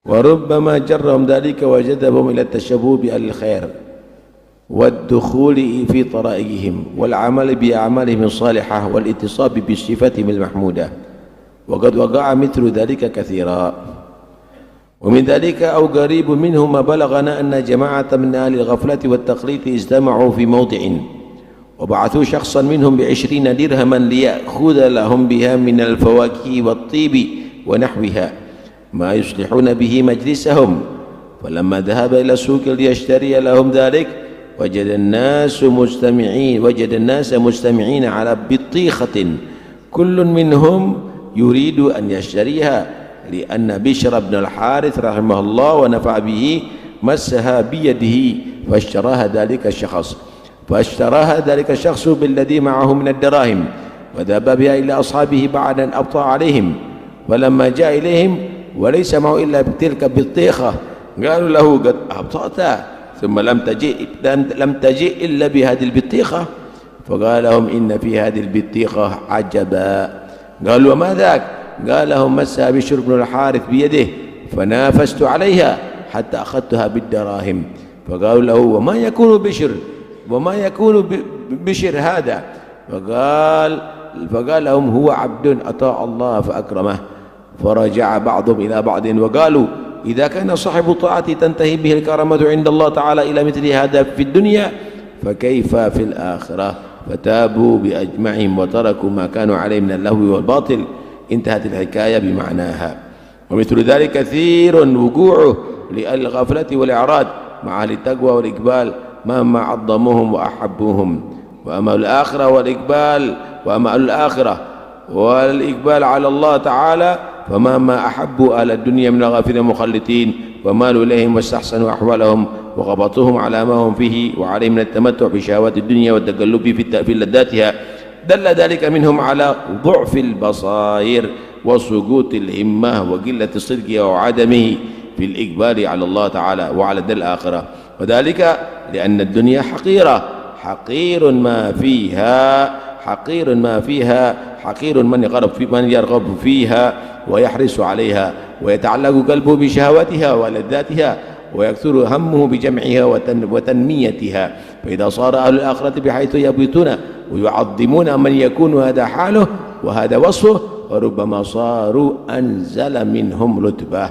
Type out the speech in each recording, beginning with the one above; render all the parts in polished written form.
وربما جرهم ذلك وجذبهم إلى التشبه بأهل الخير والدخول في طرائقهم والعمل بأعمالهم الصالحة والاتصاب بصفتهم المحمودة، وقد وقع مثل ذلك كثيرا. ومن ذلك أو قريب منه ما بلغنا أن جماعة من أهل الغفلة والتقليد اجتمعوا في موضع وبعثوا شخصا منهم ب20 درهما ليأخذ لهم بها من الفواكه والطيب ونحوها ما يصلحون به مجلسهم. فلما ذهب إلى السوق ليشتري لهم ذلك وجد الناس مجتمعين على بطيخة كل منهم يريد أن يشتريها، لأن بشر بن الحارث رحمه الله ونفع به مسها بيده فاشتراها ذلك الشخص بالذي معه من الدراهم وذهب بها إلى أصحابه بعد أن أبطأ عليهم. فلما جاء إليهم وليس معه إلا تلك البطيخة قالوا له قد أبطأت ثم لم تجئ إلا بهذه البطيخة. فقال لهم إن في هذه البطيخة عجبا. قالوا وما ذاك؟ قال لهم مسها بشر بن الحارث بيده فنافست عليها حتى أخذتها بالدراهم. فقالوا له وما يكون بشر هذا؟ فقال لهم هو عبد أطاع الله فأكرمه. فرجع بعضهم إلى بعض وقالوا إذا كان صاحب الطاعة تنتهي به الكرامة عند الله تعالى إلى مثل هذا في الدنيا فكيف في الآخرة؟ فتابوا بأجمعهم وتركوا ما كانوا عليه من اللهو والباطل. انتهت الحكاية بمعناها. ومثل ذلك كثير وقوعه للغفلة والإعراض مع أهل التقوى والإقبال مهما عظموهم وأحبوهم. وأما الآخرة والإقبال على الله تعالى فمهما أحبوا أهل الدنيا من الغافلين المخلطين ومالوا إليهم واستحسنوا أحوالهم وغبطوهم على ما هم فيه وعليهم من التمتع بشهوات الدنيا والتقلب في لذاتها دل ذلك منهم على ضعف البصائر وسقوط الهمة وقلة الصدق وعدمه في الإقبال على الله تعالى وعلى الدار الآخرة. وذلك لأن الدنيا حقيرة، حقير من يرغب فيها ويحرص عليها ويتعلق قلبه بشهواتها ولذاتها ويكثر همه بجمعها وتنميتها. فإذا صار أهل الآخرة بحيث يبيتون ويعظمون من يكون هذا حاله وهذا وصفه وربما صاروا أنزل منهم رتبة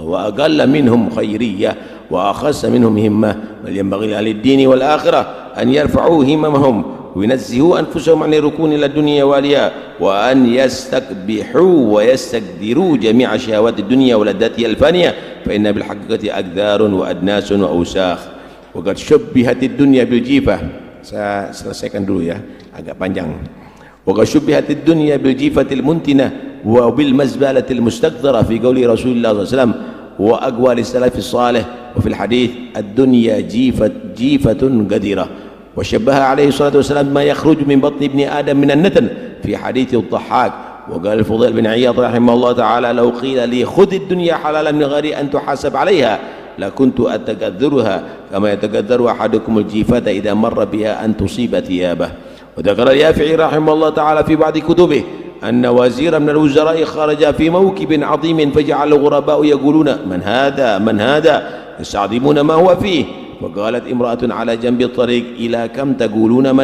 وأقل منهم خيرية وأخص منهم همة. بل ينبغي لأهل الدين والآخرة أن يرفعوا هممهم وينزهوا أنفسهم عن الركون إلى الدنيا واليا وأن يستقبحوا ويستقدروا جميع شهوات الدنيا ولذاتها الفانية فإن بالحقيقة أكدار وأدناس وأوساخ. وقد شبهت الدنيا بالجيفة. Saya selesaikan dulu ya, agak panjang. وقد شبهت الدنيا بالجيفة المنتنة وبالمزبلة المستقذرة في قول رسول الله صلى الله عليه وسلم وأقوال السلف الصالح وفي الحديث الدنيا جيفة قديرة. وشبه عليه الصلاة والسلام ما يخرج من بطن ابن آدم من النتن في حديث الضحاك. وقال الفضيل بن عياض رحمه الله تعالى لو قيل لي خذ الدنيا حلالا من غير أن تحاسب عليها لكنت أتكذرها كما يتكذر أحدكم الجيفة إذا مر بها أن تصيب ثيابه. وذكر اليافعي رحمه الله تعالى في بعض كتبه أن وزيرا من الوزراء خرج في موكب عظيم فجعل الغرباء يقولون من هذا يستعظمون ما هو فيه. فقالت امرأة على جنب الطريق إلى كم تقولون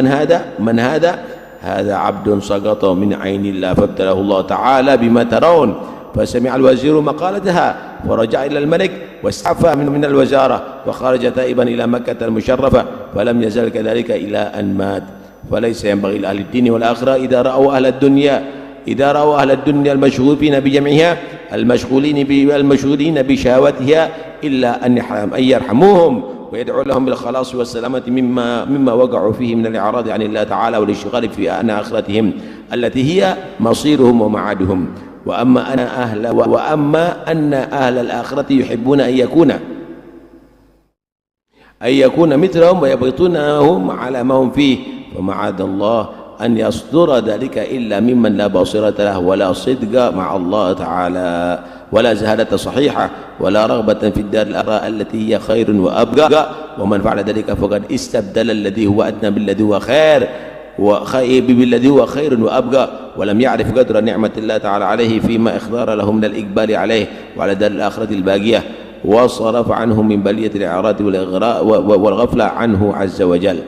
من هذا هذا عبد سقط من عين الله فابتلاه الله تعالى بما ترون. فسمع الوزير مقالتها ورجع إلى الملك واستعفى من الوزارة وخرج تائبا إلى مكة المشرفة فلم يزل كذلك إلى أن مات. فليس ينبغي لأهل الدين والآخرة إذا رأوا أهل الدنيا المشغولين بجمعها المشغولين بشهواتها إلا أن يرحموهم ويدعو لهم بالخلاص والسلامة مما وقعوا فيه من الإعراض عن الله تعالى والاشتغال في أن آخرتهم التي هي مصيرهم ومعادهم. وأما أن أهل الآخرة يحبون أن يكون مثلهم ويبغضونهم على ما هم فيه فمعاذ الله أن يصدر ذلك إلا ممن لا بصيرة له ولا صدق مع الله تعالى ولا زهادة صحيحة ولا رغبة في الدار الآخرة التي هي خير وأبقى. ومن فعل ذلك فقد استبدل الذي هو أدنى بالذي هو خير بالذي هو خير وأبقى ولم يعرف قدر نعمة الله تعالى عليه فيما اختار له من الإقبال عليه وعلى دار الآخرة الباقية وصرف عنه من بلية الإعراض والغفلة عنه عز وجل.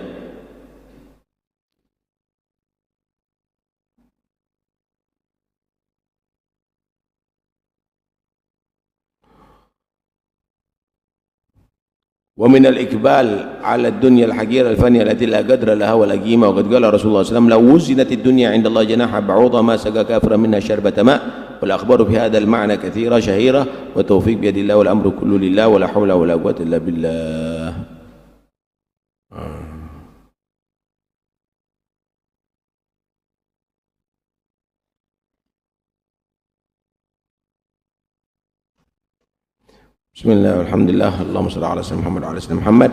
ومن الإقبال على الدنيا الحقيرة الفانية التي لا قدر لها ولا قيمة. وقد قال رسول الله صلى الله عليه وسلم لو وزنت الدنيا عند الله جناح بعوضة ما سقى كافرا منها شربة ماء. والأخبار في هذا المعنى كثيرة شهيرة والتوفيق بيد الله والأمر كله لله ولا حول ولا قوة إلا بالله. Bismillah, alhamdulillah, Allahumma shalli ala sayyidina Muhammad wa ala sayyidina Muhammad.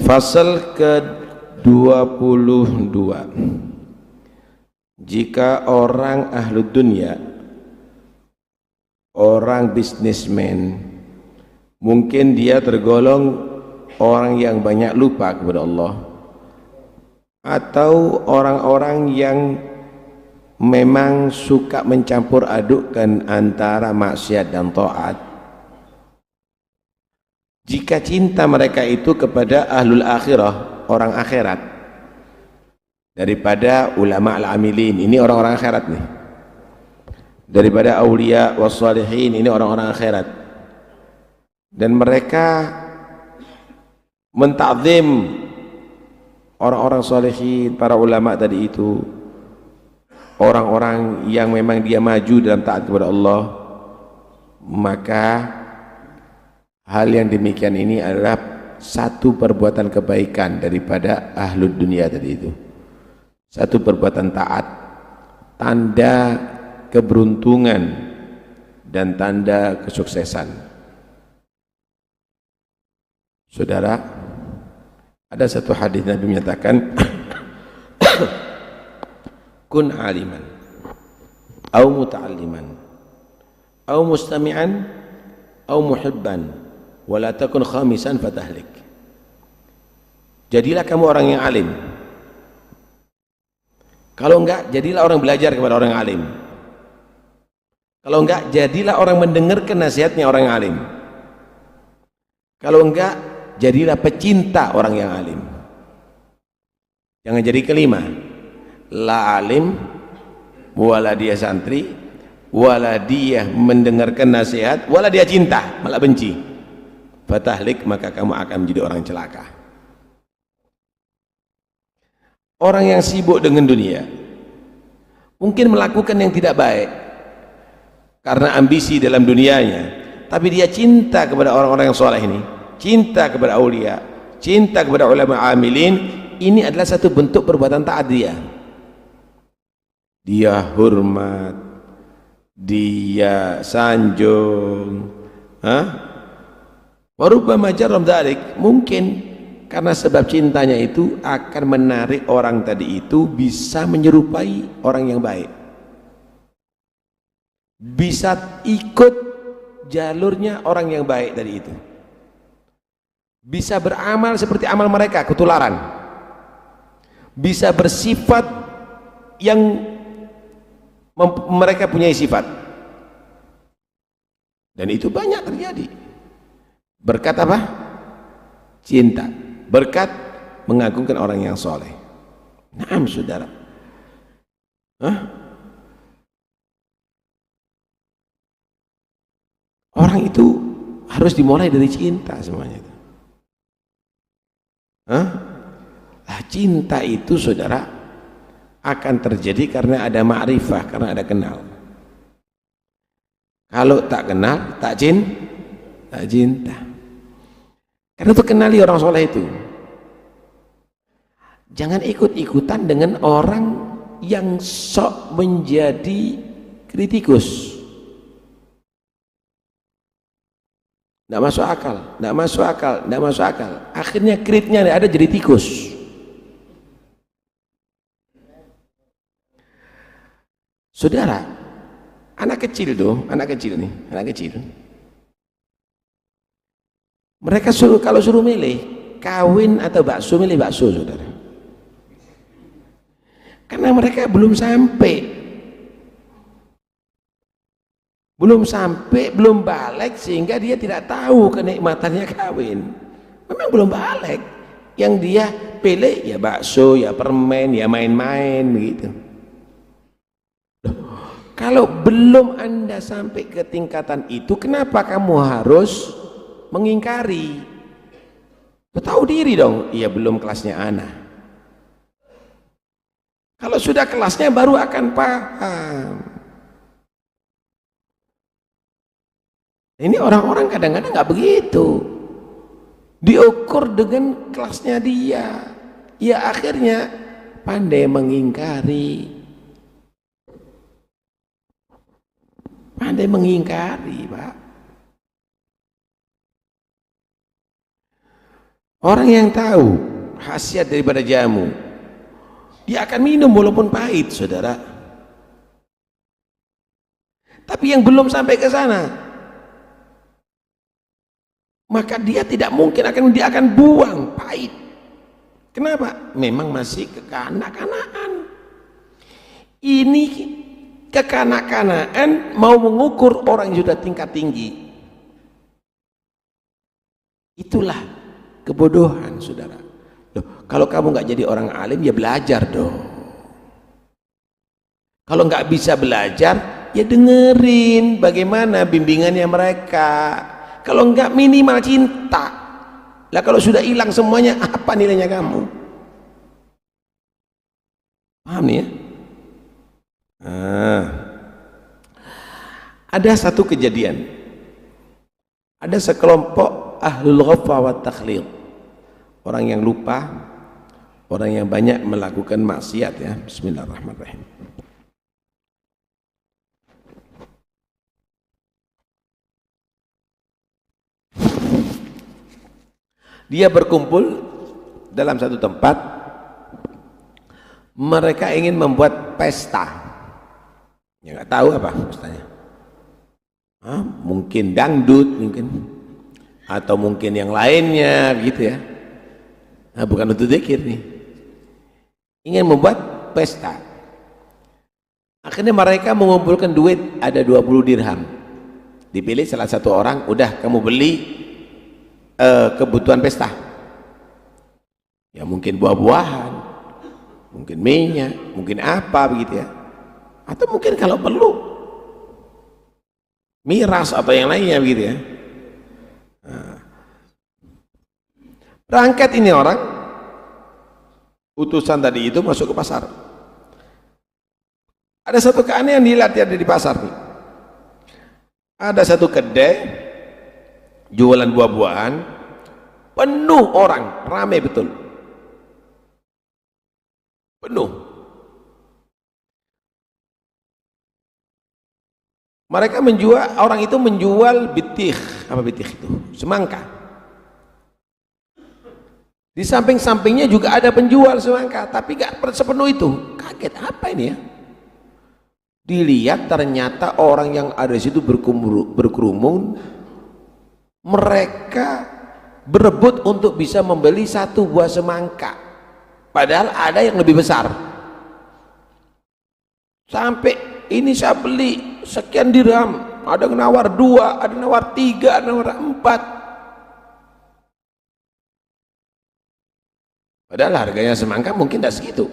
Fasal ke-22. Jika orang ahlu dunia, orang bisnismen, mungkin dia tergolong orang yang banyak lupa kepada Allah, atau orang-orang yang memang suka mencampur adukkan antara maksiat dan taat. Jika cinta mereka itu kepada ahlul akhirah, orang akhirat, daripada ulama al-amilin, ini orang-orang akhirat nih, daripada aulia wassalihin, ini orang-orang akhirat, dan mereka menta'zim orang-orang salihin, para ulama tadi itu, orang-orang yang memang dia maju dalam taat kepada Allah, maka hal yang demikian ini adalah satu perbuatan kebaikan daripada ahlud dunia tadi itu, satu perbuatan taat, tanda keberuntungan dan tanda kesuksesan. Saudara, ada satu hadis Nabi menyatakan kun aliman au muta'alliman au mustami'an au muhibban wala takun khamisan fatahlik. Jadilah kamu orang yang alim, kalau enggak jadilah orang belajar kepada orang yang alim, kalau enggak jadilah orang mendengarkan nasihatnya orang yang alim, kalau enggak jadilah pecinta orang yang alim. Jangan jadi kelima, la alim, wala dia santri, wala dia mendengarkan nasihat, wala dia cinta, malah benci. Fatahlik, maka kamu akan menjadi orang celaka. Orang yang sibuk dengan dunia mungkin melakukan yang tidak baik karena ambisi dalam dunianya, tapi dia cinta kepada orang-orang yang soleh ini, cinta kepada aulia, cinta kepada ulama amilin. Ini adalah satu bentuk perbuatan taat dia. Dia hormat, dia sanjung, warubbama jarram dzalik, mungkin karena sebab cintanya itu akan menarik orang tadi itu bisa menyerupai orang yang baik, bisa ikut jalurnya orang yang baik tadi itu, bisa beramal seperti amal mereka, ketularan, bisa bersifat yang mereka punya sifat, dan itu banyak terjadi berkat apa? Cinta, berkat mengagungkan orang yang soleh. Naam saudara, orang itu harus dimulai dari cinta semuanya itu. Cinta itu saudara akan terjadi karena ada ma'rifah, karena ada kenal. Kalau tak kenal, tak cinta. Karena itu kenali orang soleh itu. Jangan ikut-ikutan dengan orang yang sok menjadi kritikus. Tidak masuk akal, tidak masuk akal, tidak masuk akal. Akhirnya kritnya ada jadi tikus. Saudara, anak kecil nih, mereka kalau suruh milih kawin atau bakso, milih bakso saudara. Karena mereka belum sampai, belum balik, sehingga dia tidak tahu kenikmatannya kawin. Memang belum balik. Yang dia pilih ya bakso, ya permen, ya main-main gitu. Kalau belum Anda sampai ke tingkatan itu, kenapa kamu harus mengingkari? Tahu diri dong, iya belum kelasnya ana. Kalau sudah kelasnya baru akan paham. Ini orang-orang kadang-kadang nggak begitu. Diukur dengan kelasnya dia. Ya akhirnya pandai mengingkari. Pandai mengingkari, Pak. Orang yang tahu khasiat daripada jamu, dia akan minum walaupun pahit, saudara. Tapi yang belum sampai ke sana, maka dia tidak mungkin dia akan buang pahit. Kenapa? Memang masih kekanak-kanakan. Ini kekanak-kanakan mau mengukur orang yang sudah tingkat tinggi. Itulah kebodohan, saudara. Loh, kalau kamu nggak jadi orang alim, ya belajar dong. Kalau nggak bisa belajar, ya dengerin bagaimana bimbingannya mereka. Kalau nggak minimal cinta. Lah kalau sudah hilang semuanya, apa nilainya kamu? Paham nih ya? Ada satu kejadian. Ada sekelompok ahlul ghafwa wa takhlid. Orang yang lupa, orang yang banyak melakukan maksiat ya. Bismillahirrahmanirrahim. Dia berkumpul dalam satu tempat, mereka ingin membuat pesta. Ya nggak tahu apa pestanya. Mungkin dangdut, mungkin, atau mungkin yang lainnya, gitu ya. Bukan untuk zikir nih. Ingin membuat pesta. Akhirnya mereka mengumpulkan duit, ada 20 dirham. Dipilih salah satu orang, udah kamu beli kebutuhan pesta. Ya mungkin buah-buahan, mungkin minyak, mungkin apa begitu ya. Atau mungkin kalau perlu miras atau yang lainnya begitu ya. Berangkat ini orang, utusan tadi itu masuk ke pasar. Ada satu keanehan dilihat ada di pasar nih. Ada satu kedai jualan buah-buahan, penuh orang, ramai betul, penuh. Mereka menjual, orang itu menjual bitih. Apa bitih itu? Semangka. Di samping-sampingnya juga ada penjual semangka, tapi gak sepenuh itu. Kaget, apa ini ya? Dilihat ternyata orang yang ada di situ berkerumun, mereka berebut untuk bisa membeli satu buah semangka, padahal ada yang lebih besar. Sampai ini saya beli sekian dirham, ada yang nawar 2, ada yang nawar 3, ada yang nawar 4. Padahal harganya semangka mungkin tidak segitu.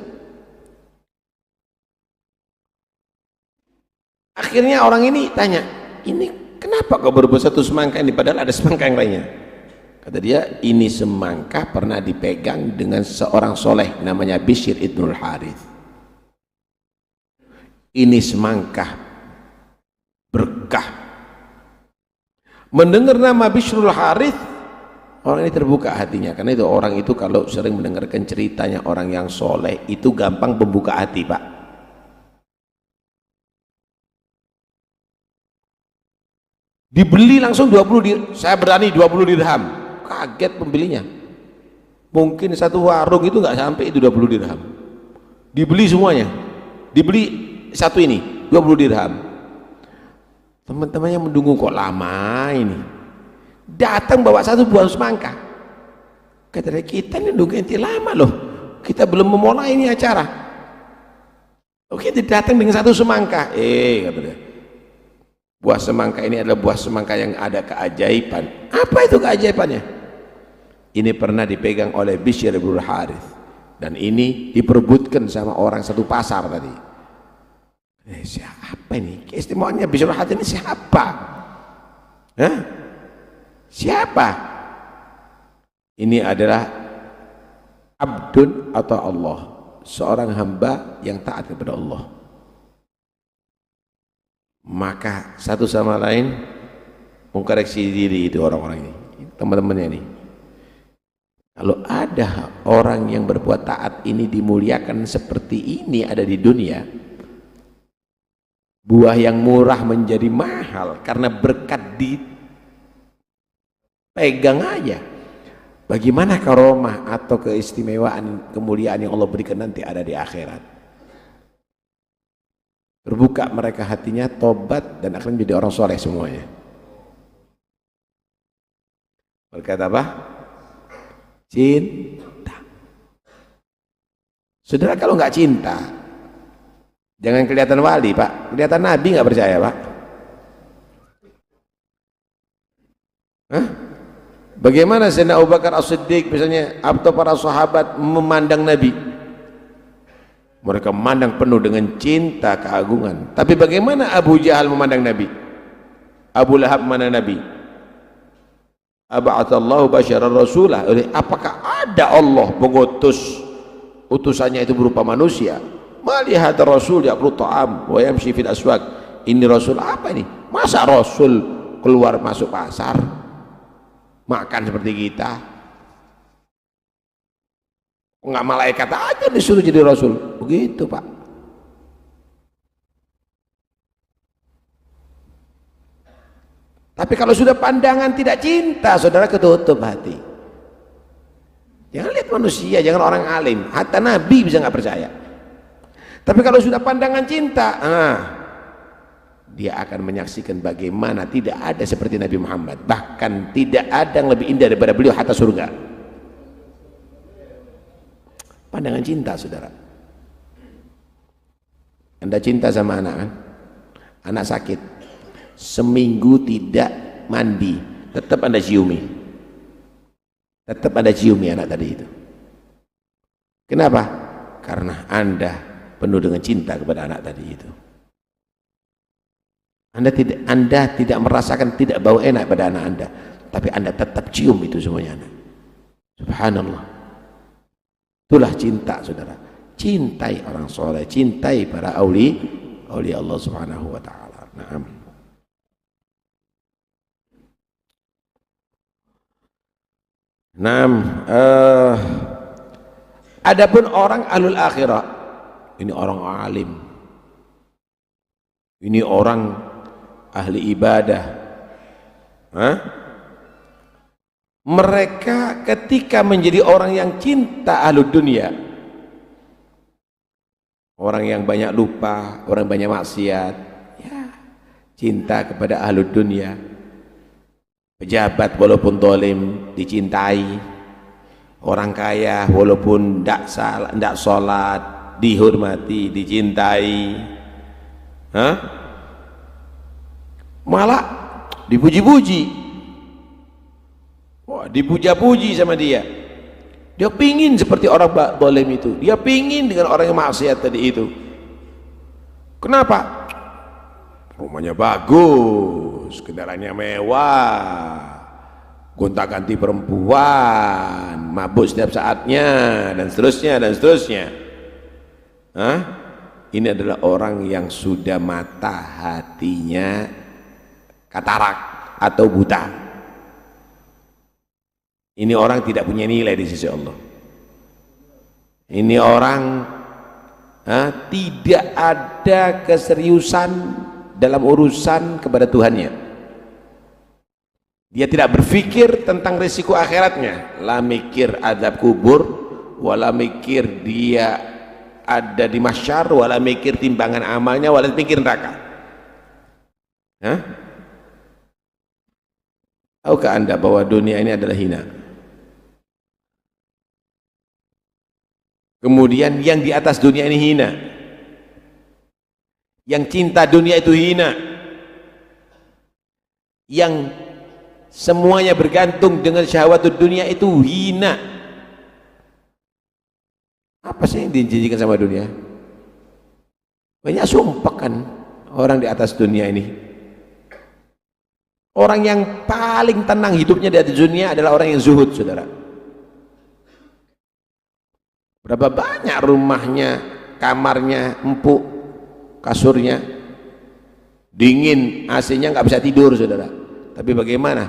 Akhirnya orang ini tanya, ini kenapa kau berebut satu semangka ini padahal ada semangka yang lainnya? Kata dia, ini semangka pernah dipegang dengan seorang soleh namanya Bishr ibnul Harith. Ini semangka berkah. Mendengar nama Bishrul Harith, orang ini terbuka hatinya. Karena itu orang itu kalau sering mendengarkan ceritanya orang yang soleh itu gampang membuka hati, Pak. Dibeli langsung 20 dirham. Saya berani 20 dirham. Kaget pembelinya. Mungkin satu warung itu nggak sampai itu 20 dirham. Dibeli semuanya. Dibeli satu ini 20 dirham. Teman-temannya menunggu, kok lama ini. Datang bawa satu buah semangka. Kata dia, kita ini nunggu enti lama loh. Kita belum memulai ini acara. Oke, dia datang dengan satu semangka. Kata dia, buah semangka ini adalah buah semangka yang ada keajaiban. Apa itu keajaibannya? Ini pernah dipegang oleh Bishr bin Harith, dan ini diperebutkan sama orang satu pasar tadi. Siapa ini? Keistimewaannya Bishr bin Harith ini siapa? Hah? Siapa? Ini adalah abdun atau Allah, seorang hamba yang taat kepada Allah. Maka satu sama lain mengkoreksi diri itu orang-orang ini, teman-temannya ini. Kalau ada orang yang berbuat taat ini dimuliakan seperti ini ada di dunia, buah yang murah menjadi mahal karena berkat dipegang aja. Bagaimana karomah atau keistimewaan, kemuliaan yang Allah berikan nanti ada di akhirat. Terbuka mereka hatinya, tobat, dan akan menjadi orang soleh semuanya. Berkata apa? Cinta. Saudara, kalau nggak cinta, jangan kelihatan wali, Pak. Kelihatan nabi nggak percaya, Pak. Hah? Bagaimana Sayyidina Abu Bakar As-Siddiq misalnya atau para sahabat memandang Nabi? Mereka memandang penuh dengan cinta, keagungan. Tapi bagaimana Abu Jahal memandang Nabi? Abu Lahab memandang Nabi? Aba'athallahu basyarar rasulah. Apakah ada Allah mengutus utusannya itu berupa manusia? Malihat Rasul ya'kulu ta'am wa yamshi fil aswaq. Ini Rasul apa ini? Masa Rasul keluar masuk pasar makan seperti kita? Enggak malaikat aja disuruh jadi Rasul. Begitu, Pak. Tapi kalau sudah pandangan tidak cinta, saudara, ketutup hati. Jangan lihat manusia, jangan orang alim, hatta Nabi bisa nggak percaya. Tapi kalau sudah pandangan cinta, dia akan menyaksikan bagaimana tidak ada seperti Nabi Muhammad, bahkan tidak ada yang lebih indah daripada beliau, hatta surga. Pandangan cinta, saudara. Anda cinta sama anak kan? Anak sakit, seminggu tidak mandi, tetap Anda ciumi. Tetap Anda ciumi anak tadi itu. Kenapa? Karena Anda penuh dengan cinta kepada anak tadi itu. Anda tidak merasakan tidak bau enak pada anak Anda, tapi Anda tetap cium itu semuanya anak. Subhanallah. Itulah cinta, saudara. Cintai orang soleh, cintai para awliya Allah Subhanahu wa ta'ala. Naam. Naam. Adapun orang ahlul akhirah, ini orang alim, ini orang ahli ibadah. Mereka ketika menjadi orang yang cinta ahlu dunia, orang yang banyak lupa, orang banyak maksiat, ya, cinta kepada ahlu dunia. Pejabat walaupun zalim dicintai, orang kaya walaupun tidak sholat dihormati, dicintai, malah dipuji-puji. Wah, dipuja-puji sama dia. Dia pingin seperti orang zalim itu. Dia pingin dengan orang yang maksiat tadi itu. Kenapa? Rumahnya bagus, kendaraannya mewah, gonta-ganti perempuan, mabuk setiap saatnya, dan seterusnya dan seterusnya. Ini adalah orang yang sudah mata hatinya katarak atau buta. Ini orang tidak punya nilai di sisi Allah. Ini orang tidak ada keseriusan dalam urusan kepada Tuhannya. Dia tidak berpikir tentang risiko akhiratnya, la mikir azab kubur, wala mikir dia ada di mahsyar, wala mikir timbangan amalnya, wala mikir neraka. Tahukah Anda bahwa dunia ini adalah hina? Kemudian yang di atas dunia ini hina. Yang cinta dunia itu hina, yang semuanya bergantung dengan syahwat dunia itu hina. Apa sih yang dijanjikan sama dunia? Banyak sumpah kan orang di atas dunia ini. Orang yang paling tenang hidupnya di atas dunia adalah orang yang zuhud, saudara. Berapa banyak rumahnya, kamarnya empuk, kasurnya dingin, AC-nya nggak bisa tidur, saudara. Tapi bagaimana?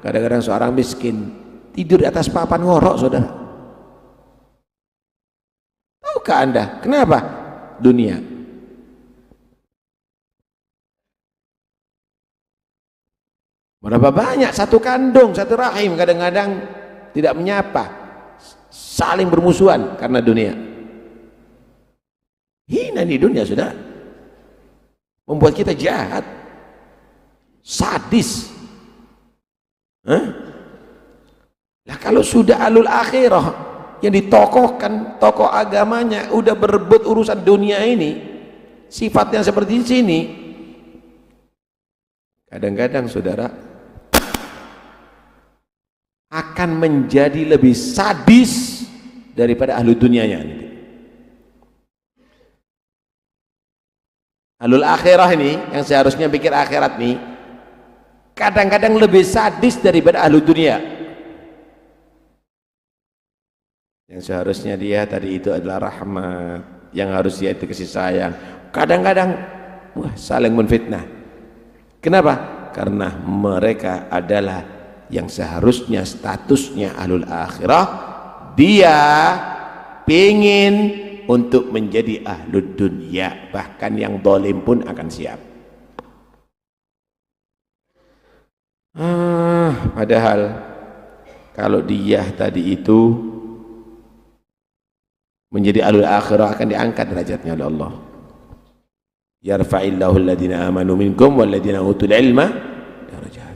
Kadang-kadang seorang miskin tidur di atas papan ngorok, saudara. Tahukah Anda kenapa? Dunia. Berapa banyak satu kandung, satu rahim kadang-kadang tidak menyapa, saling bermusuhan karena dunia. Hina di dunia, sudah membuat kita jahat, sadis. Lah kalau sudah alul akhirah yang ditokohkan, tokoh agamanya udah berebut urusan dunia ini, sifatnya seperti sini, kadang-kadang saudara akan menjadi lebih sadis daripada ahlu dunianya. Ahlul akhirah ini yang seharusnya pikir akhirat nih kadang-kadang lebih sadis daripada ahlu dunia. Yang seharusnya dia tadi itu adalah rahmat, yang harus dia itu kasih sayang, kadang-kadang saling menfitnah. Kenapa? Karena mereka adalah yang seharusnya statusnya ahlul akhirah, dia pingin untuk menjadi ahlud dunia, bahkan yang dolim pun akan siap. Padahal kalau dia tadi itu menjadi ahlul akhirah akan diangkat derajatnya oleh Allah. Yarfa'illahu alladhina amanu minkum walladhina utul ilma darajat.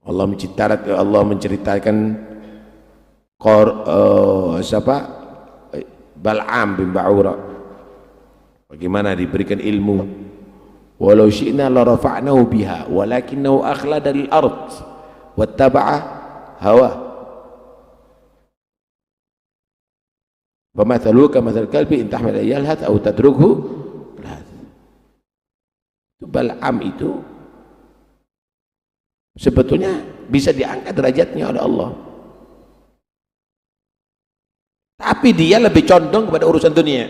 Allah menceritakan Bal'am bin Ba'ura bagaimana diberikan ilmu, walau syi'na la rafa'nahu biha walakinnahu akhlada lil ard wattaba'a hawa famathaluhu kamathal kalbi in tahmil yalhath aw tatrukhu yalhath. Bal'am itu sebetulnya bisa diangkat derajatnya oleh Allah, tapi dia lebih condong kepada urusan dunia,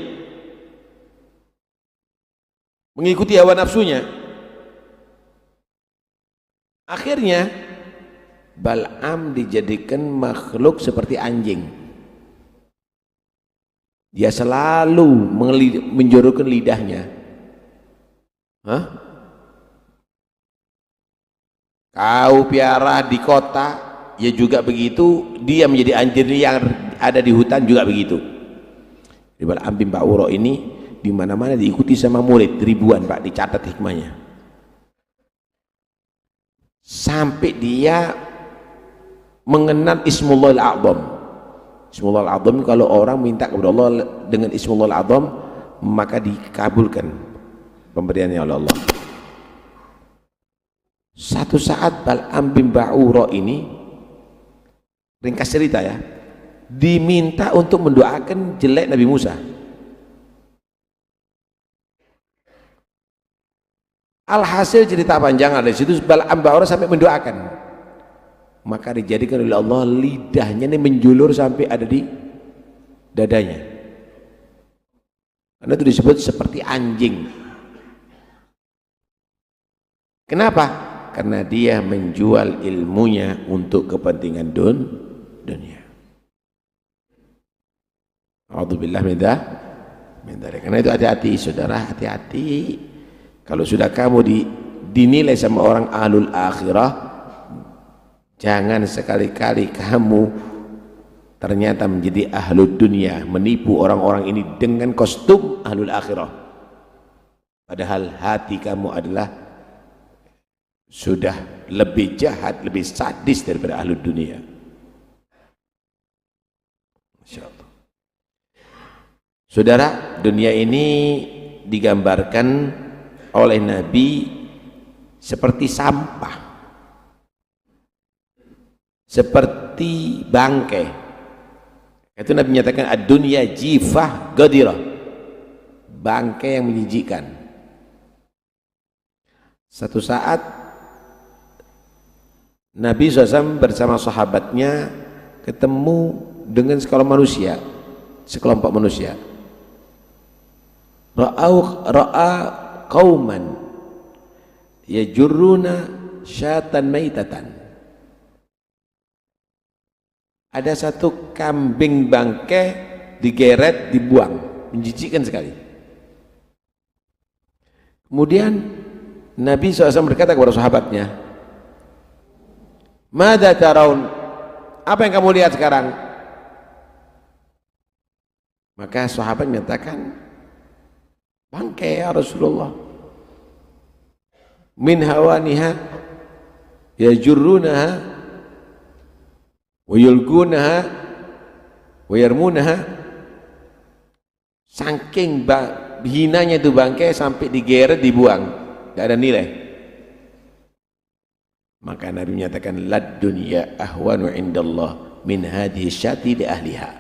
mengikuti hawa nafsunya. Akhirnya Bal'am dijadikan makhluk seperti anjing. Dia selalu menjorokkan lidahnya. Kau piara di kota, ya juga begitu. Dia menjadi anjing yang ada di hutan juga begitu. Di Bal'am bin Ba'ura ini di mana-mana diikuti sama murid ribuan, Pak, dicatat hikmahnya. Sampai dia mengenal Ismullahil A'zam. Ismullahil A'zam kalau orang minta kepada Allah dengan Ismullahil A'zam, maka dikabulkan pemberiannya oleh Allah. Satu saat Bal'am bin Ba'ura ini, ringkas cerita ya, diminta untuk mendoakan jelek Nabi Musa. Alhasil cerita panjang ada di situ, Bal'am bin Ba'ura sampai mendoakan, maka dijadikan oleh Allah lidahnya ini menjulur sampai ada di dadanya, karena itu disebut seperti anjing. Kenapa? Karena dia menjual ilmunya untuk kepentingan dunia. A'udzubillah min dzalik. Karena itu hati-hati saudara, hati-hati. Kalau sudah kamu dinilai sama orang ahlul akhirah, jangan sekali-kali kamu ternyata menjadi ahlul dunia, menipu orang-orang ini dengan kostum ahlul akhirah, padahal hati kamu adalah sudah lebih jahat, lebih sadis daripada ahlul dunia. Masya Allah. Saudara, dunia ini digambarkan oleh Nabi seperti sampah, seperti bangkai. Itu Nabi menyatakan ad-dunya jifah gadirah, bangkai yang menjijikkan. Satu saat Nabi SAW bersama sahabatnya ketemu dengan sekelompok manusia. Ra'a qauman yajurruna syatan maitatan. Ada satu kambing bangkai digeret, dibuang, menjijikkan sekali. Kemudian Nabi SAW berkata kepada sahabatnya, "Madza taraun?" Apa yang kamu lihat sekarang? Maka sahabat menyatakan, bangkai ya Rasulullah. Min hawaniha yajurrunaha wa yulqunaha wa yarmunaha. Saking hinanya itu bangkai sampai digeret, dibuang, tidak ada nilai. Maka Nabi menyatakan, lad dunya ahwanu indallah min hadhihi syati li ahliha.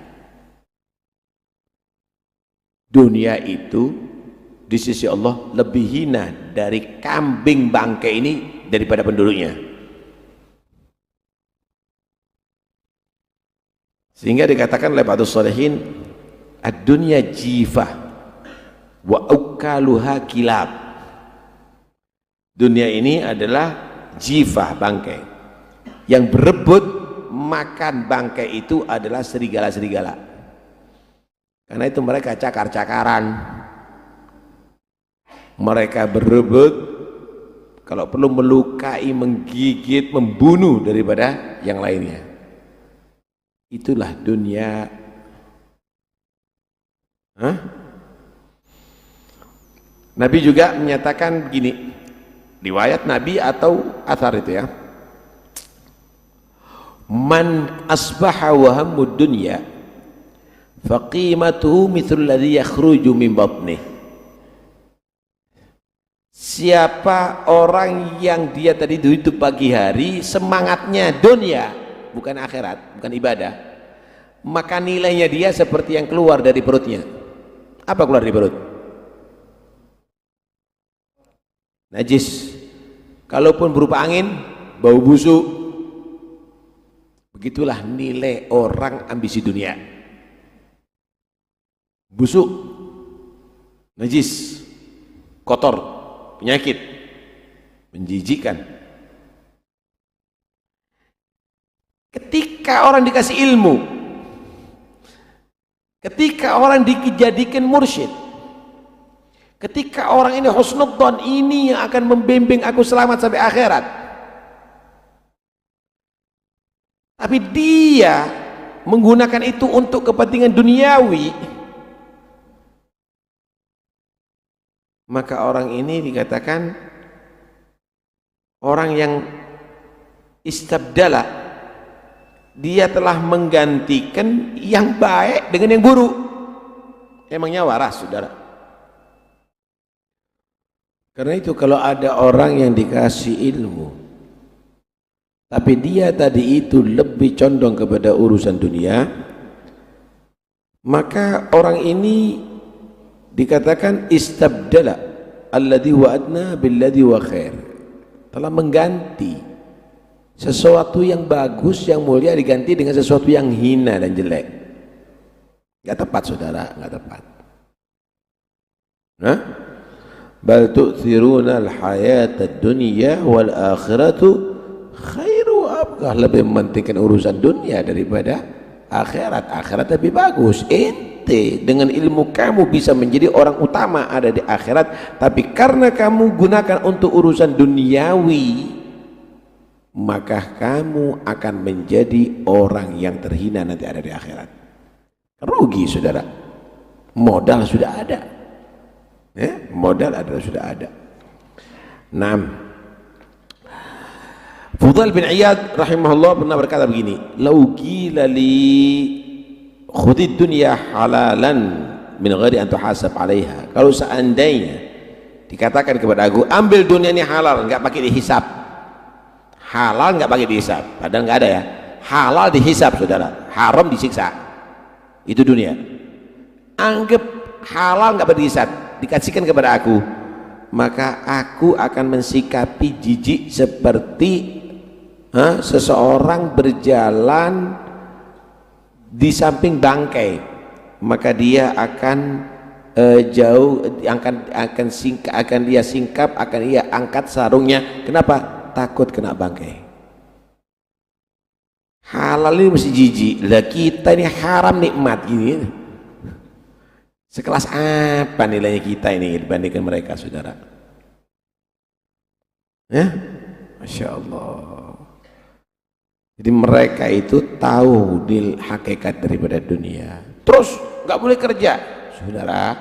Dunia itu di sisi Allah lebih hina dari kambing bangkai ini daripada penduduknya. Sehingga dikatakan oleh ba'dus shalihin, ad-dunya jifah wa ukaluha kilab. Dunia ini adalah jifah, bangkai. Yang berebut makan bangkai itu adalah serigala-serigala. Karena itu mereka cakar-cakaran, mereka berebut, kalau perlu melukai, menggigit, membunuh daripada yang lainnya. Itulah dunia. Nabi juga menyatakan begini, riwayat Nabi atau athar itu ya, man asbaha wa hammud dunya faqimatuhu mithlul ladzi yakhruju min batnih. Siapa orang yang dia tadi hidup pagi hari semangatnya dunia, bukan akhirat, bukan ibadah, maka nilainya dia seperti yang keluar dari perutnya. Apa keluar dari perut? Najis. Kalaupun berupa angin, bau busuk. Begitulah nilai orang ambisi dunia. Busuk, najis, kotor, penyakit, menjijikkan. Ketika orang dikasih ilmu, ketika orang dijadikan mursyid, ketika orang ini husnudzon, ini yang akan membimbing aku selamat sampai akhirat, tapi dia menggunakan itu untuk kepentingan duniawi, maka orang ini dikatakan orang yang istabdala, dia telah menggantikan yang baik dengan yang buruk. Emangnya waras, saudara? Karena itu kalau ada orang yang dikasih ilmu tapi dia tadi itu lebih condong kepada urusan dunia, maka orang ini dikatakan istabdala alladhi wa adna billadhi wa khair, telah mengganti sesuatu yang bagus, yang mulia diganti dengan sesuatu yang hina dan jelek. Gak tepat, saudara, gak tepat. Bal tu'thiruna al-hayata ad-dunya wal akhiratu khairu abqah. Lebih mementingkan urusan dunia daripada akhirat. Akhirat lebih bagus. Ente dengan ilmu kamu bisa menjadi orang utama ada di akhirat, tapi karena kamu gunakan untuk urusan duniawi, maka kamu akan menjadi orang yang terhina nanti ada di akhirat. Rugi, saudara. Modal sudah ada. Modal adalah sudah ada. 6. Fudail bin Iyad rahimahullah pernah berkata begini, "Lau qila li khudid dunya halalan min ghairi an tuhasab 'alaiha. Kalau seandainya dikatakan kepada aku, ambil dunia ini halal, enggak pakai dihisab. Halal enggak pakai dihisab, padahal enggak ada ya. Halal dihisab, saudara, haram disiksa. Itu dunia. Anggap halal enggak pakai dihisab, dikasihkan kepada aku, maka aku akan mensikapi jijik seperti seseorang berjalan di samping bangkai, maka dia akan akan dia singkap, akan dia angkat sarungnya. Kenapa? Takut kena bangkai. Halal ini mesti jijik lah, kita ini haram nikmat gini. Sekelas apa nilainya kita ini dibandingkan mereka, saudara? Ya, Masya Allah. Jadi mereka itu tahu di hakikat daripada dunia. Terus nggak boleh kerja, saudara.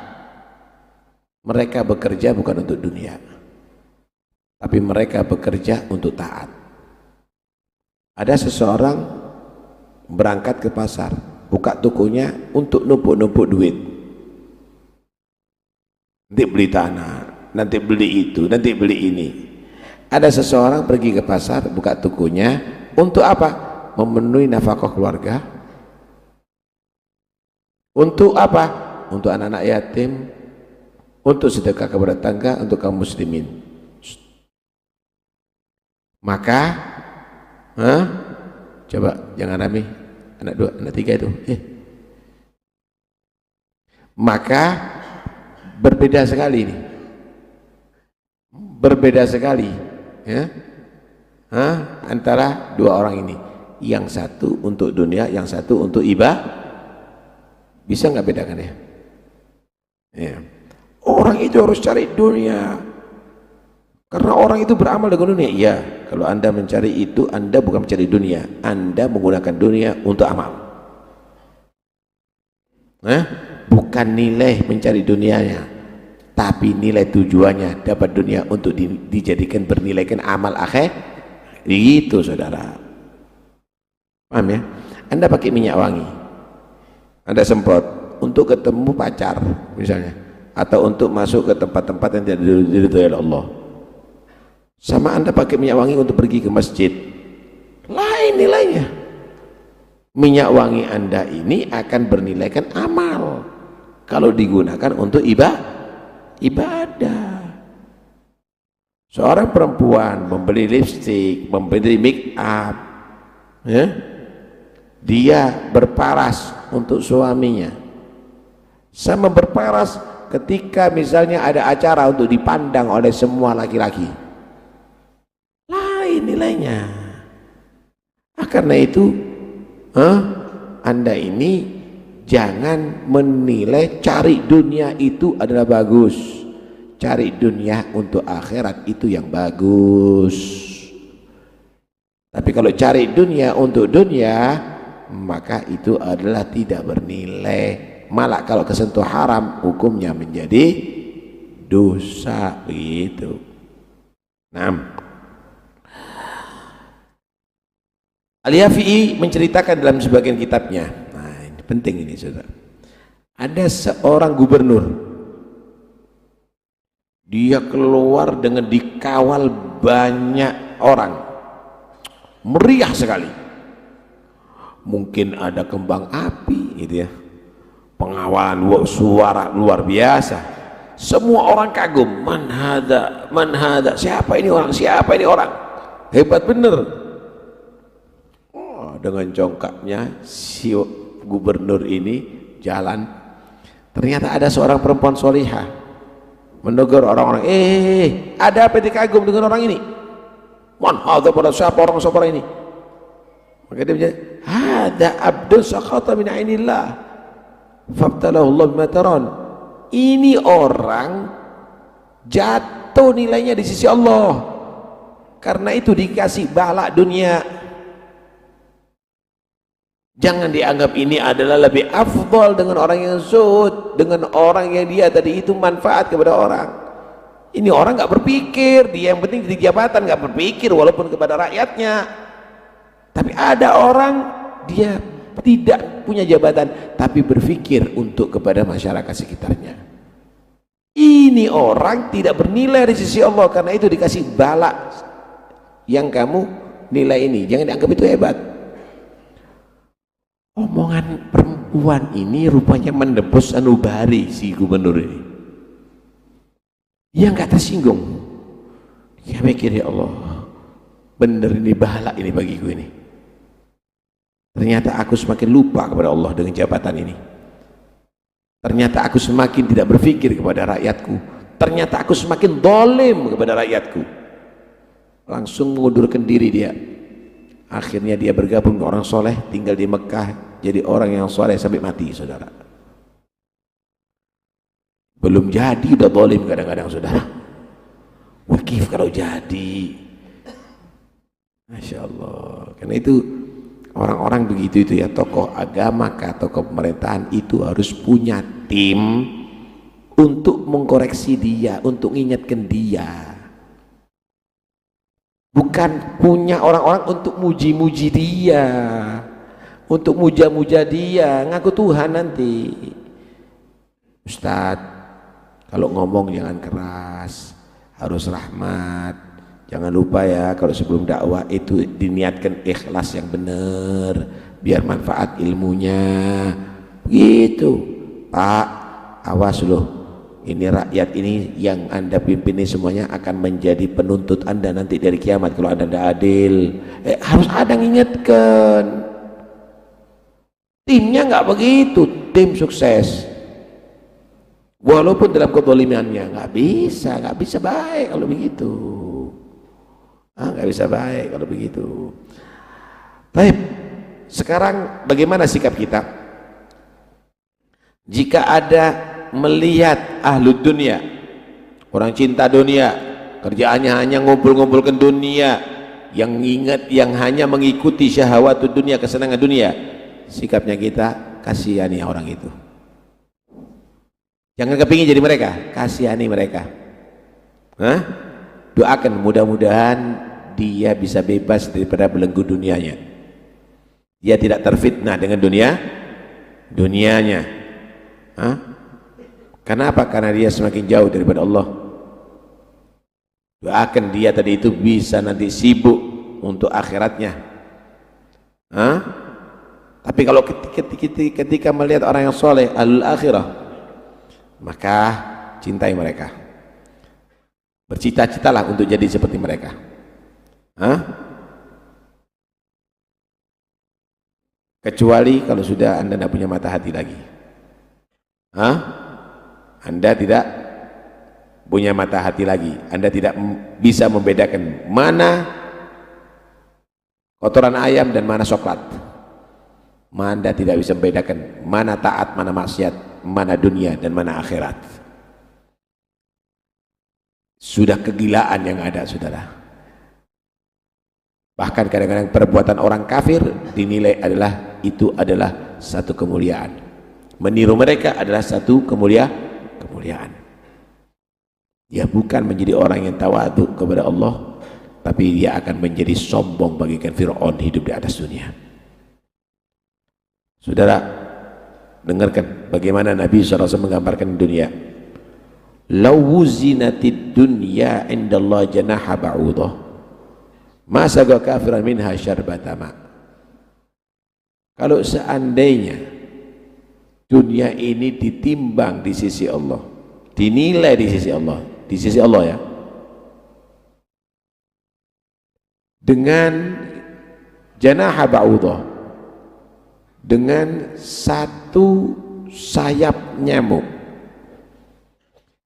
Mereka bekerja bukan untuk dunia, tapi mereka bekerja untuk taat. Ada seseorang berangkat ke pasar, buka tokonya untuk numpuk-numpuk duit. Nanti beli tanah, nanti beli itu, nanti beli ini. Ada seseorang pergi ke pasar, buka tokonya untuk apa? Memenuhi nafkah keluarga. Untuk apa? Untuk anak-anak yatim, untuk sedekah kepada tetangga, untuk kaum muslimin. Maka coba jangan rame, anak dua, anak tiga itu maka berbeda sekali ini, berbeda sekali ya, antara dua orang ini. Yang satu untuk dunia, yang satu untuk ibadah. Bisa nggak bedakan ya? Ya. Orang itu harus cari dunia karena orang itu beramal dengan dunia. Iya, kalau anda mencari itu, anda bukan mencari dunia, anda menggunakan dunia untuk amal. Bukan nilai mencari dunianya, tapi nilai tujuannya dapat dunia untuk dijadikan bernilaikan amal akhir. Itu saudara, paham ya? Anda pakai minyak wangi, anda semprot untuk ketemu pacar misalnya, atau untuk masuk ke tempat-tempat yang tidak diridhoi oleh Allah. Sama anda pakai minyak wangi untuk pergi ke masjid, lain nilainya. Minyak wangi anda ini akan bernilaikan amal kalau digunakan untuk ibadah. Seorang perempuan membeli lipstik, membeli make up, ya, dia berparas untuk suaminya, sama berparas ketika misalnya ada acara untuk dipandang oleh semua laki-laki, lain nilainya. Karena itu anda ini jangan menilai cari dunia itu adalah bagus. Cari dunia untuk akhirat itu yang bagus. Tapi kalau cari dunia untuk dunia, maka itu adalah tidak bernilai. Malah kalau kesentuh haram, hukumnya menjadi dosa begitu. Al-Yafi'i menceritakan dalam sebagian kitabnya. Nah, ini penting ini, saudara. Ada seorang gubernur, dia keluar dengan dikawal banyak orang, meriah sekali. Mungkin ada kembang api gitu ya, pengawalan suara luar biasa. Semua orang kagum, man hada, siapa ini orang, siapa ini orang, hebat bener. Dengan congkaknya si gubernur ini jalan, ternyata ada seorang perempuan solihah menegur orang-orang, ada apa dikagum dengan orang ini? Man hadza, pada siapa orang ini? Maka dia bilang, hada abdul sakhata min ainillah fabtalahu Allah bima taran. Ini orang jatuh nilainya di sisi Allah, karena itu dikasih balak dunia. Jangan dianggap ini adalah lebih afdal dengan orang yang zuhud, dengan orang yang dia tadi itu manfaat kepada orang. Ini orang nggak berpikir, dia yang penting di jabatan, nggak berpikir walaupun kepada rakyatnya. Tapi ada orang dia tidak punya jabatan, tapi berpikir untuk kepada masyarakat sekitarnya. Ini orang tidak bernilai di sisi Allah, karena itu dikasih bala yang kamu nilai ini. Jangan dianggap itu hebat. Omongan perempuan ini rupanya menembus sanubari si gubernur ini. Dia nggak tersinggung. Dia mikir, ya Allah, bener ini bala ini bagiku ini. Ternyata aku semakin lupa kepada Allah dengan jabatan ini. Ternyata aku semakin tidak berpikir kepada rakyatku. Ternyata aku semakin dolim kepada rakyatku. Langsung mengundurkan diri dia. Akhirnya dia bergabung dengan orang soleh, tinggal di Mekah, jadi orang yang soleh sampai mati, saudara. Belum jadi udah dolim kadang-kadang, saudara. Wakif kalau jadi, Masya Allah. Karena itu orang-orang begitu itu ya, tokoh agama kah, tokoh pemerintahan itu harus punya tim untuk mengkoreksi dia, untuk mengingatkan dia. Bukan punya orang-orang untuk muji-muji dia, untuk muja-muja dia, ngaku Tuhan nanti. Ustadz, kalau ngomong jangan keras, harus rahmat. Jangan lupa ya, kalau sebelum dakwah itu diniatkan ikhlas yang benar, biar manfaat ilmunya. Gitu, Pak, awas loh. Ini rakyat ini yang Anda pimpin ini semuanya akan menjadi penuntut Anda nanti dari kiamat kalau Anda tidak adil. Harus ada ngingetkan. Timnya nggak begitu, tim sukses. Walaupun dalam kezalimannya nggak bisa baik kalau begitu. Nggak bisa baik kalau begitu. Baik, sekarang bagaimana sikap kita? Jika ada melihat ahlu dunia, orang cinta dunia, kerjaannya hanya ngumpul-ngumpulkan dunia, yang ingat, yang hanya mengikuti syahwat dunia, kesenangan dunia, sikapnya kita kasihani orang itu. Jangan kepingin jadi mereka, kasihani mereka. Doakan mudah-mudahan dia bisa bebas daripada belenggu dunianya, dia tidak terfitnah dengan dunianya. Kenapa? Karena dia semakin jauh daripada Allah. Doakan dia tadi itu bisa nanti sibuk untuk akhiratnya. Tapi kalau ketika melihat orang yang soleh, ahlul akhirah, maka cintai mereka, bercita-citalah untuk jadi seperti mereka. Kecuali kalau sudah Anda tidak punya mata hati lagi. Anda tidak punya mata hati lagi, Anda tidak bisa membedakan mana kotoran ayam dan mana coklat. Anda tidak bisa membedakan mana taat, mana maksiat, mana dunia dan mana akhirat. Sudah kegilaan yang ada, saudara. Bahkan kadang-kadang perbuatan orang kafir dinilai itu adalah satu kemuliaan. Meniru mereka adalah satu kemuliaan. Dia bukan menjadi orang yang tawadhu kepada Allah, tapi dia akan menjadi sombong bagaikan Fir'aun hidup di atas dunia. Saudara, dengarkan bagaimana Nabi SAW menggambarkan dunia. Law wuzinatid dunya indallah janaha ba'udah ma saga kafiran minha syarbata ma. Kalau seandainya dunia ini ditimbang di sisi Allah, dinilai di sisi Allah ya, dengan janaha ba'udah, dengan satu sayap nyamuk.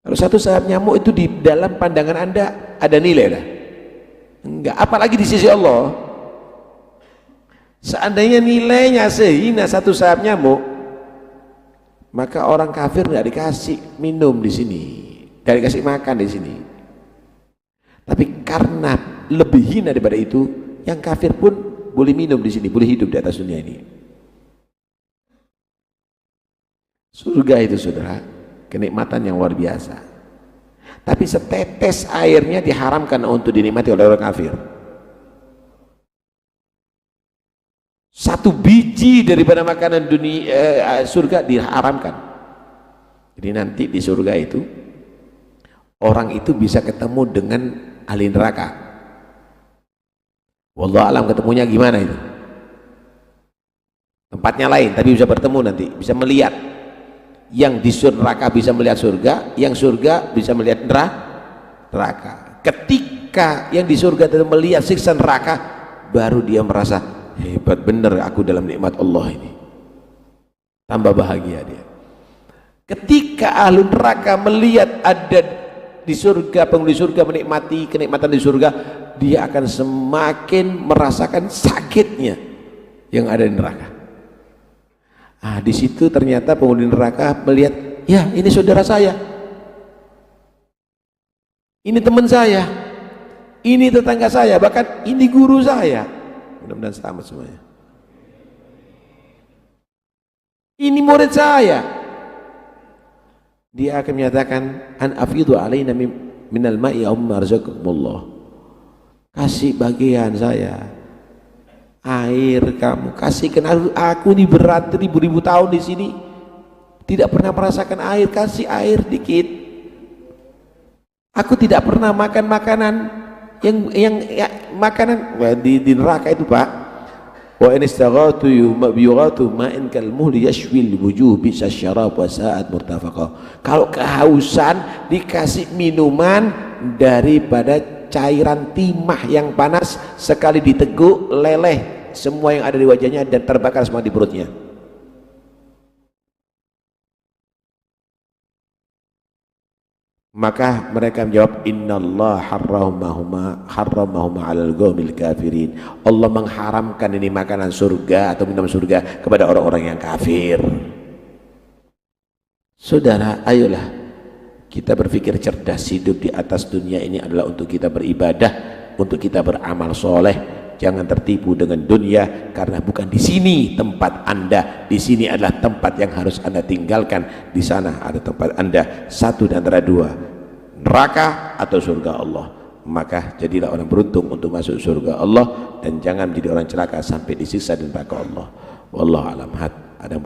Kalau satu sayap nyamuk itu di dalam pandangan Anda ada nilai dah? Enggak, apalagi di sisi Allah. Seandainya nilainya sehina satu sayap nyamuk, maka orang kafir tidak dikasih minum di sini, tidak dikasih makan di sini. Tapi karena lebih hina daripada itu, yang kafir pun boleh minum di sini, boleh hidup di atas dunia ini. Surga itu, saudara, kenikmatan yang luar biasa. Tapi setetes airnya diharamkan untuk dinikmati oleh orang kafir. Satu biji daripada makanan dunia surga diharamkan. Jadi nanti di surga itu orang itu bisa ketemu dengan ahli neraka. Wallahu alam ketemunya gimana itu. Tempatnya lain tapi bisa bertemu nanti, bisa melihat. Yang di neraka bisa melihat surga, yang surga bisa melihat neraka. Ketika yang di surga itu melihat siksa neraka, baru dia merasa hebat bener aku dalam nikmat Allah ini. Tambah bahagia dia. Ketika ahli neraka melihat ada di surga, penghuni surga menikmati kenikmatan di surga, dia akan semakin merasakan sakitnya yang ada di neraka. Ah, di situ ternyata penghuni neraka melihat, ya ini saudara saya, ini teman saya, ini tetangga saya, bahkan ini guru saya. Mudah-mudahan selamat semuanya. Ini murid saya. Dia akan menyatakan, an afidhu alaina minal ma'i amma arzakumullah. Kasih bagian saya air, kamu kasihkan aku ini berat ribu-ribu tahun di sini tidak pernah merasakan air, kasih air dikit. Aku tidak pernah makan makanan yang makanan di neraka itu, Pak. Wa in istaghatu yughatu ma'in kal muhli yashwil wujuh bisa syarab wa sa'at murtafaqa. Kalau kehausan dikasih minuman daripada cairan timah yang panas, sekali diteguk leleh semua yang ada di wajahnya dan terbakar semua di perutnya. Maka mereka menjawab, innallah harramahuma 'alal qaumil kafirin. Allah mengharamkan ini makanan surga atau minum surga kepada orang-orang yang kafir. Saudara, ayolah kita berpikir cerdas. Hidup di atas dunia ini adalah untuk kita beribadah, untuk kita beramal soleh. Jangan tertipu dengan dunia, karena bukan di sini tempat Anda. Di sini adalah tempat yang harus Anda tinggalkan. Di sana ada tempat Anda, satu di antara dua, neraka atau surga Allah. Maka jadilah orang beruntung untuk masuk surga Allah, dan jangan menjadi orang celaka sampai disiksa di neraka Allah. Wallahu a'lam. Ada